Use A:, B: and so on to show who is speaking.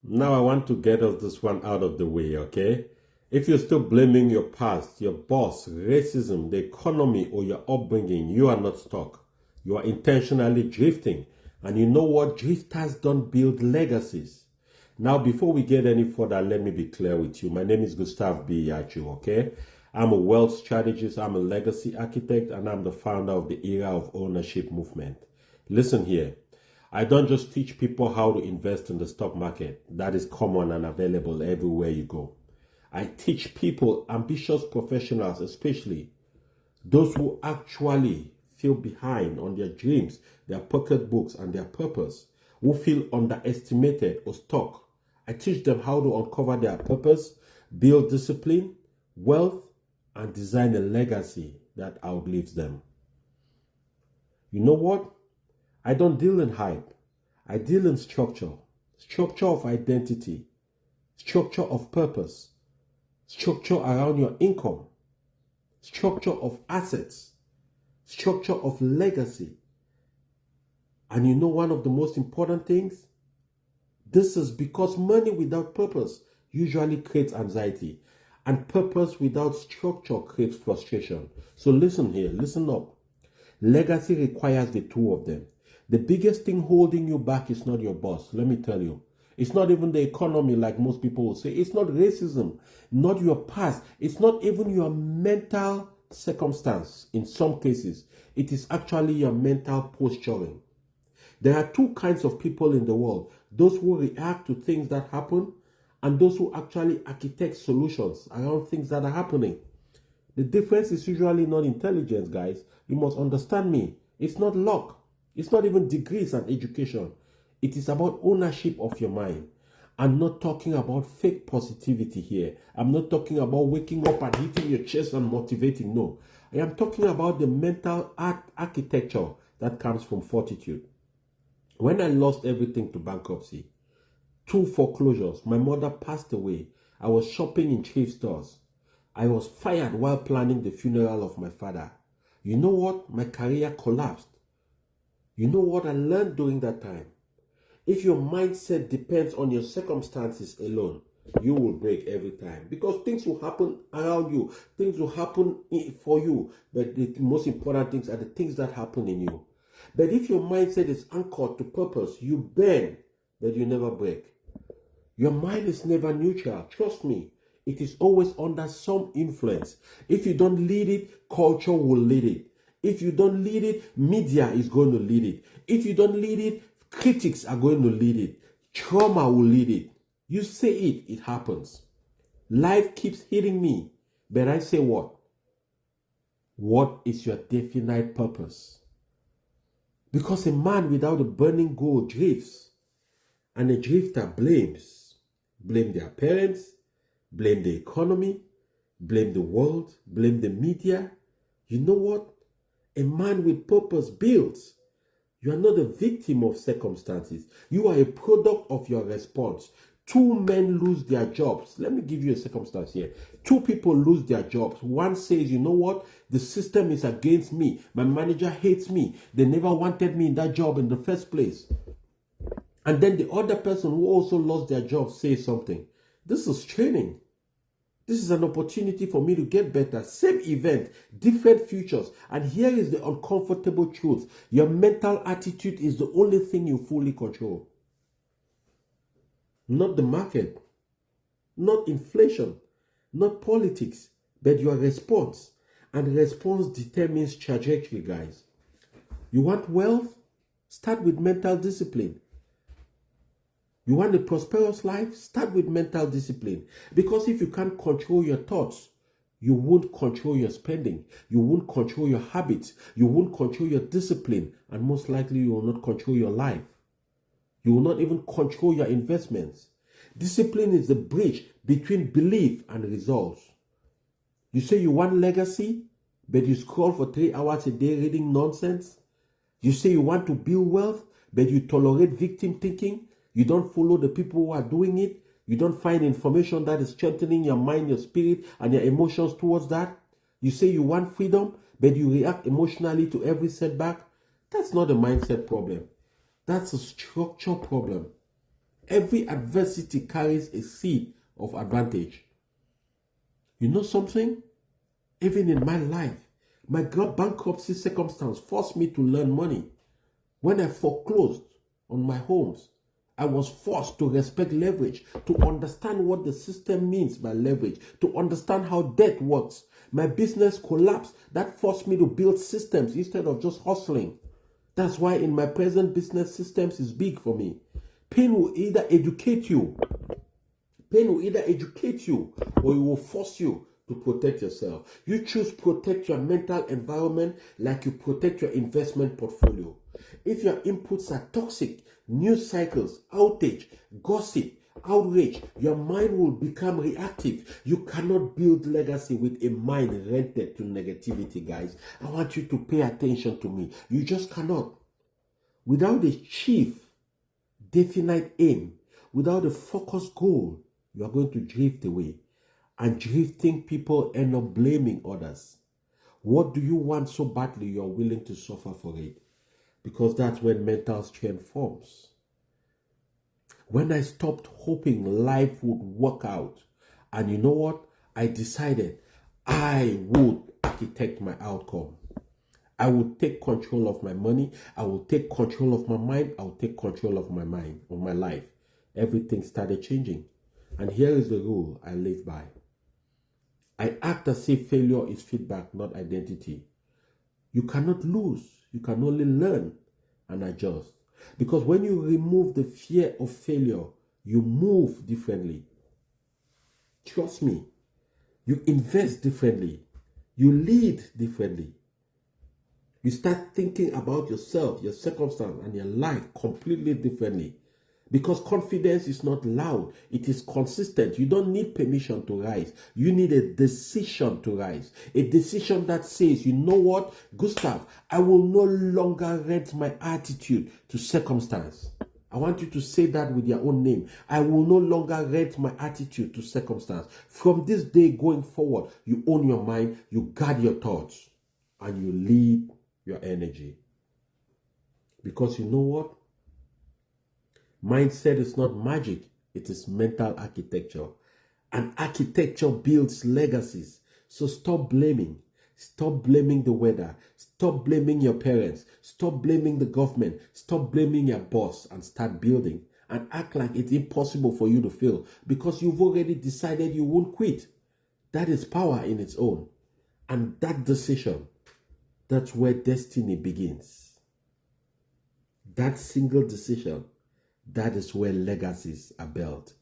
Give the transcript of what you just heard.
A: Now I want to get us this one out of the way, okay? If you're still blaming your past, your boss, racism, the economy, or your upbringing, you are not stuck. You are intentionally drifting. And you know what? Drifters don't build legacies. Now, before we get any further, let me be clear with you. My name is Gustav B. Yachu, okay? I'm a wealth strategist, I'm a legacy architect, and I'm the founder of the Era of Ownership movement. Listen here. I don't just teach people how to invest in the stock market. That is common and available everywhere you go. I teach people, ambitious professionals especially, those who actually feel behind on their dreams, their pocketbooks, and their purpose, who feel underestimated or stuck. I teach them how to uncover their purpose, build discipline, wealth, and design a legacy that outlives them. You know what? I don't deal in hype. I deal in structure. Structure of identity. Structure of purpose. Structure around your income. Structure of assets. Structure of legacy. And you know one of the most important things? This is because money without purpose usually creates anxiety. And purpose without structure creates frustration. So listen here, listen up. Legacy requires the two of them. The biggest thing holding you back is not your boss, let me tell you. It's not even the economy like most people will say. It's not racism, not your past. It's not even your mental circumstance in some cases. It is actually your mental posturing. There are two kinds of people in the world. Those who react to things that happen and those who actually architect solutions around things that are happening. The difference is usually not intelligence, guys. You must understand me. It's not luck. It's not even degrees and education. It is about ownership of your mind. I'm not talking about fake positivity here. I'm not talking about waking up and hitting your chest and motivating. No. I am talking about the mental architecture that comes from fortitude. When I lost everything to bankruptcy, 2 foreclosures, my mother passed away. I was shopping in thrift stores. I was fired while planning the funeral of my father. You know what? My career collapsed. You know what I learned during that time? If your mindset depends on your circumstances alone, you will break every time. Because things will happen around you. Things will happen for you. But the most important things are the things that happen in you. But if your mindset is anchored to purpose, you bend, but you never break. Your mind is never neutral. Trust me. It is always under some influence. If you don't lead it, culture will lead it. If you don't lead it, media is going to lead it. If you don't lead it, critics are going to lead it. Trauma will lead it. You say it, it happens. Life keeps hitting me. But I say what? What is your definite purpose? Because a man without a burning goal drifts. And a drifter blames. Blame their parents. Blame the economy. Blame the world. Blame the media. You know what? A man with purpose builds. You are not a victim of circumstances. You are a product of your response. 2 men lose their jobs. Let me give you a circumstance here. 2 people lose their jobs. One says, you know what? The system is against me. My manager hates me. They never wanted me in that job in the first place. And then the other person who also lost their job says something. This is training. This is an opportunity for me to get better. Same event, different futures. And here is the uncomfortable truth. Your mental attitude is the only thing you fully control. Not the market, not inflation, not politics, but your response. And response determines trajectory, guys. You want wealth? Start with mental discipline. You want a prosperous life? Start with mental discipline. Because if you can't control your thoughts, you won't control your spending. You won't control your habits. You won't control your discipline. And most likely you will not control your life. You will not even control your investments. Discipline is the bridge between belief and results. You say you want legacy, but you scroll for 3 hours a day reading nonsense. You say you want to build wealth, but you tolerate victim thinking. You don't follow the people who are doing it. You don't find information that is strengthening your mind, your spirit, and your emotions towards that. You say you want freedom, but you react emotionally to every setback. That's not a mindset problem. That's a structure problem. Every adversity carries a seed of advantage. You know something? Even in my life, my bankruptcy circumstance forced me to learn money. When I foreclosed on my homes, I was forced to respect leverage, to understand what the system means by leverage, to understand how debt works. My business collapsed. That forced me to build systems instead of just hustling. That's why in my present business, systems is big for me. Pain will either educate you. Pain will either educate you or it will force you to protect yourself. You choose protect your mental environment like you protect your investment portfolio. If your inputs are toxic, news cycles, outage, gossip, outrage, your mind will become reactive. You cannot build legacy with a mind rented to negativity, guys. I want you to pay attention to me. You just cannot. Without a chief, definite aim, without a focused goal, you are going to drift away. And drifting people end up blaming others. What do you want so badly you're willing to suffer for it? Because that's when mental strength forms. When I stopped hoping life would work out, and you know what? I decided I would architect my outcome. I will take control of my money. I will take control of my mind. I will take control of my mind, of my life. Everything started changing. And here is the rule I live by. I act as if failure is feedback, not identity. You cannot lose. You can only learn and adjust. Because when you remove the fear of failure, you move differently. Trust me. You invest differently. You lead differently. You start thinking about yourself, your circumstance, and your life completely differently. Because confidence is not loud, it is consistent. You don't need permission to rise. You need a decision to rise. A decision that says, you know what, Gustav, I will no longer rent my attitude to circumstance. I want you to say that with your own name. I will no longer rent my attitude to circumstance. From this day going forward, you own your mind, you guard your thoughts, and you lead your energy. Because you know what? Mindset is not magic, it is mental architecture. And architecture builds legacies. So stop blaming. Stop blaming the weather. Stop blaming your parents. Stop blaming the government. Stop blaming your boss and start building. And act like it's impossible for you to fail because you've already decided you won't quit. That is power in its own. And that decision, that's where destiny begins. That single decision, that is where legacies are built.